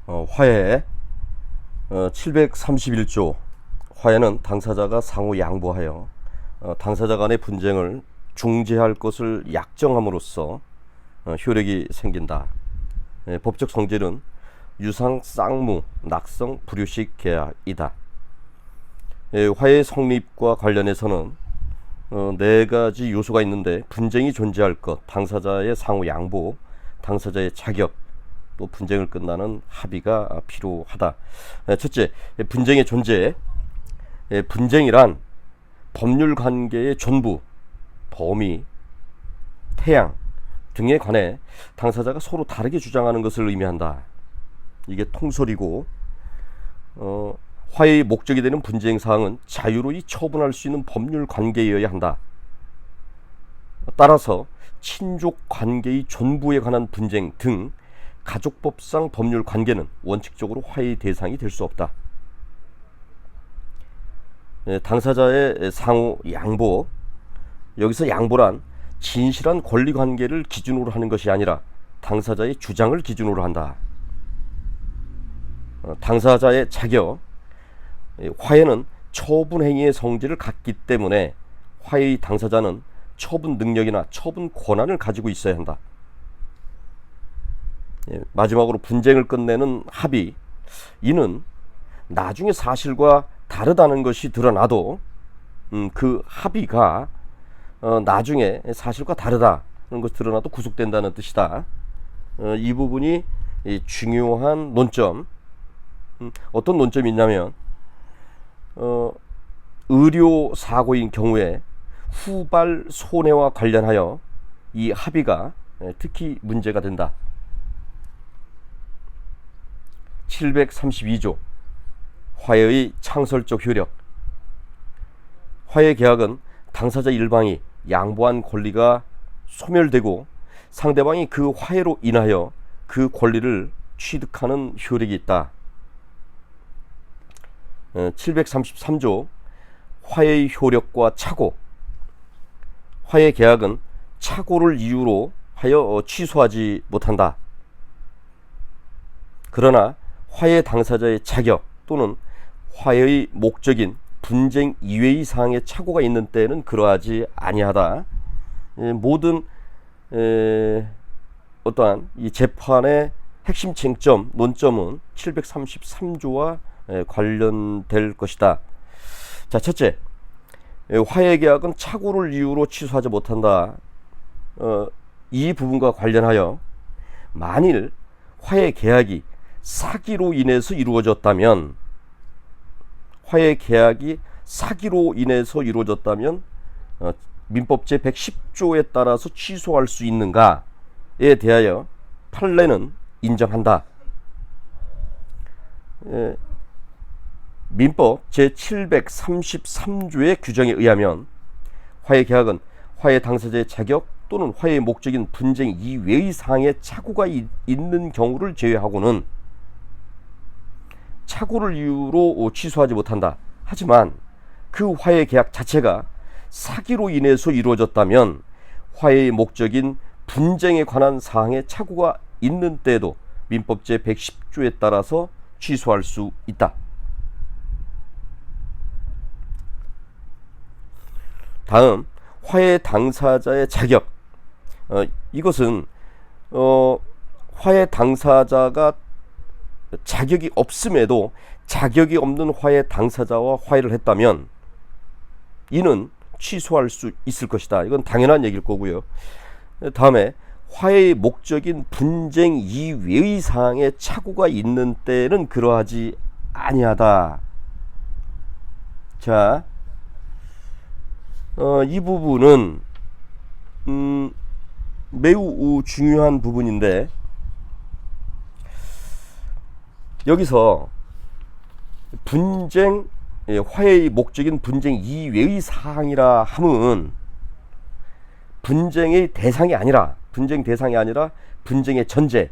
화해 731조 화해는 당사자가 상호 양보하여 당사자 간의 분쟁을 중재할 것을 약정함으로써 효력이 생긴다. 법적 성질은 유상, 쌍무, 낙성, 불유식 계약이다. 화해 성립과 관련해서는 네 가지 요소가 있는데, 분쟁이 존재할 것, 당사자의 상호 양보, 당사자의 자격, 또 분쟁을 끝나는 합의가 필요하다. 첫째, 분쟁의 존재. 분쟁이란 법률 관계의 전부, 범위, 태양 등에 관해 당사자가 서로 다르게 주장하는 것을 의미한다. 이게 통설이고, 화해의 목적이 되는 분쟁 사항은 자유로이 처분할 수 있는 법률 관계여야 한다. 따라서 친족 관계의 전부에 관한 분쟁 등 가족법상 법률 관계는 원칙적으로 화해의 대상이 될 수 없다. 당사자의 상호 양보. 여기서 양보란 진실한 권리 관계를 기준으로 하는 것이 아니라 당사자의 주장을 기준으로 한다. 당사자의 자격. 화해는 처분 행위의 성질을 갖기 때문에 화해의 당사자는 처분 능력이나 처분 권한을 가지고 있어야 한다. 마지막으로 분쟁을 끝내는 합의. 이는 나중에 사실과 다르다는 것이 드러나도 그 합의가 나중에 사실과 다르다는 것이 드러나도 구속된다는 뜻이다. 이 부분이 중요한 논점. 어떤 논점이 있냐면, 의료 사고인 경우에 후발 손해와 관련하여 이 합의가 특히 문제가 된다. 732조 화해의 창설적 효력. 화해 계약은 당사자 일방이 양보한 권리가 소멸되고 상대방이 그 화해로 인하여 그 권리를 취득하는 효력이 있다. 733조 화해의 효력과 착오. 화해 계약은 착오를 이유로 하여 취소하지 못한다. 그러나 화해 당사자의 자격 또는 화해의 목적인 분쟁 이외의 사항에 착오가 있는 때에는 그러하지 아니하다. 모든 어떠한 이 재판의 핵심 쟁점, 논점은 733조와 관련될 것이다. 자, 첫째, 화해 계약은 착오를 이유로 취소하지 못한다. 이 부분과 관련하여 만일 화해 계약이 사기로 인해서 이루어졌다면, 화해 계약이 사기로 인해서 이루어졌다면 민법 제110조에 따라서 취소할 수 있는가에 대하여 판례는 인정한다. 민법 제733조의 규정에 의하면 화해 계약은 화해 당사자의 자격 또는 화해의 목적인 분쟁 이외의 사항에 착오가 있는 경우를 제외하고는 착오를 이유로 취소하지 못한다. 하지만 그 화해 계약 자체가 사기로 인해서 이루어졌다면 화해의 목적인 분쟁에 관한 사항에 착오가 있는 때에도 민법 제110조에 따라서 취소할 수 있다. 다음, 화해 당사자의 자격. 이것은 화해 당사자가 자격이 없음에도 자격이 없는 화해 당사자와 화해를 했다면 이는 취소할 수 있을 것이다. 이건 당연한 얘기일 거고요. 다음에 화해의 목적인 분쟁 이외의 사항에 착오가 있는 때는 그러하지 아니하다. 자, 이 부분은 매우 중요한 부분인데, 여기서 분쟁, 화해의 목적인 분쟁 이외의 사항이라 함은 분쟁의 대상이 아니라 분쟁의 전제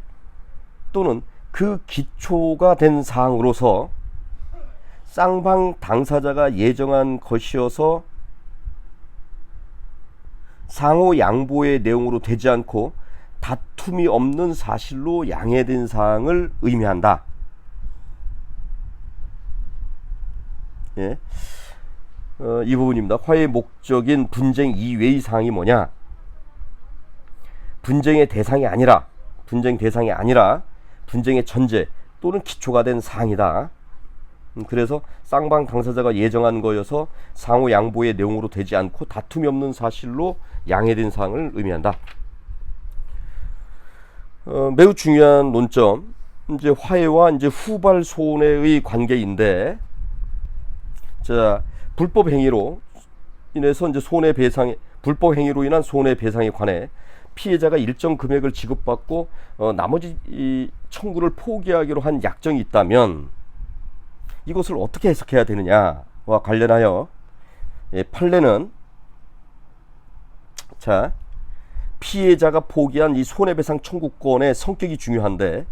또는 그 기초가 된 사항으로서 쌍방 당사자가 예정한 것이어서 상호 양보의 내용으로 되지 않고 다툼이 없는 사실로 양해된 사항을 의미한다. 예. 이 부분입니다. 화해의 목적인 분쟁 이외의 사항이 뭐냐? 분쟁의 대상이 아니라 분쟁의 전제 또는 기초가 된 사항이다. 그래서 쌍방 당사자가 예정한 거여서 상호 양보의 내용으로 되지 않고 다툼이 없는 사실로 양해된 사항을 의미한다. 매우 중요한 논점, 이제 화해와 이제 후발 손해의 관계인데, 자, 불법 행위로 인해서 이제 불법 행위로 인한 손해배상에 관해 피해자가 일정 금액을 지급받고 나머지 이 청구를 포기하기로 한 약정이 있다면 이것을 어떻게 해석해야 되느냐와 관련하여 판례는, 자, 피해자가 포기한 이 손해배상 청구권의 성격이 중요한데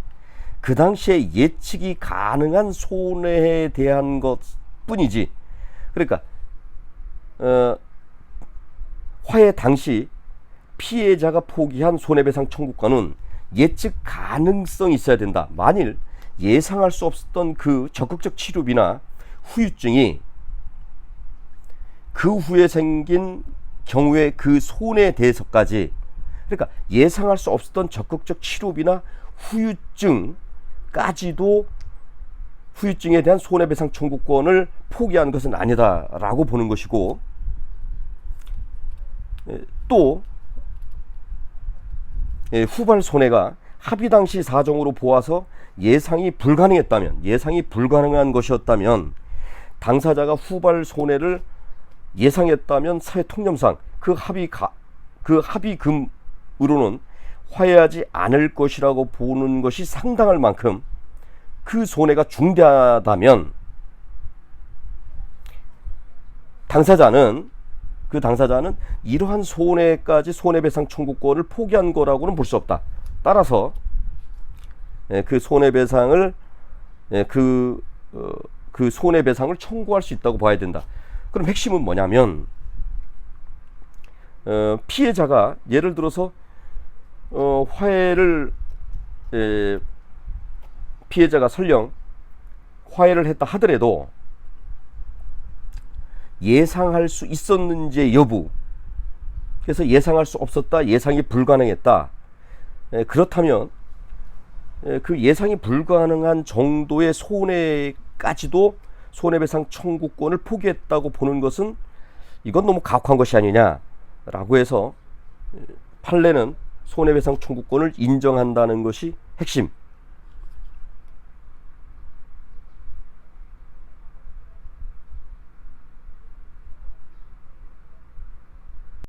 그 당시에 예측이 가능한 손해에 대한 것뿐이지, 그러니까 화해 당시 피해자가 포기한 손해배상 청구권은 예측 가능성이 있어야 된다. 만일 예상할 수 없었던 그 적극적 치료비나 후유증이 그 후에 생긴 경우에 그 손해에 대해서까지, 그러니까 예상할 수 없었던 적극적 치료비나 후유증에 대한 손해배상 청구권을 포기한 것은 아니다라고 보는 것이고, 또 후발 손해가 합의 당시 사정으로 보아서 예상이 불가능한 것이었다면, 당사자가 후발 손해를 예상했다면 사회 통념상 그 합의금으로는 화해하지 않을 것이라고 보는 것이 상당할 만큼 그 손해가 중대하다면 당사자는 이러한 손해까지 손해배상 청구권을 포기한 거라고는 볼 수 없다. 따라서 그 손해배상을 그 손해배상을 청구할 수 있다고 봐야 된다. 그럼 핵심은 뭐냐면, 피해자가 예를 들어서 피해자가 설령 화해를 했다 하더라도 예상할 수 있었는지 여부, 그래서 예상할 수 없었다, 예상이 불가능했다, 그렇다면 그 예상이 불가능한 정도의 손해까지도 손해배상 청구권을 포기했다고 보는 것은 이건 너무 가혹한 것이 아니냐라고 해서 판례는 손해배상 청구권을 인정한다는 것이 핵심.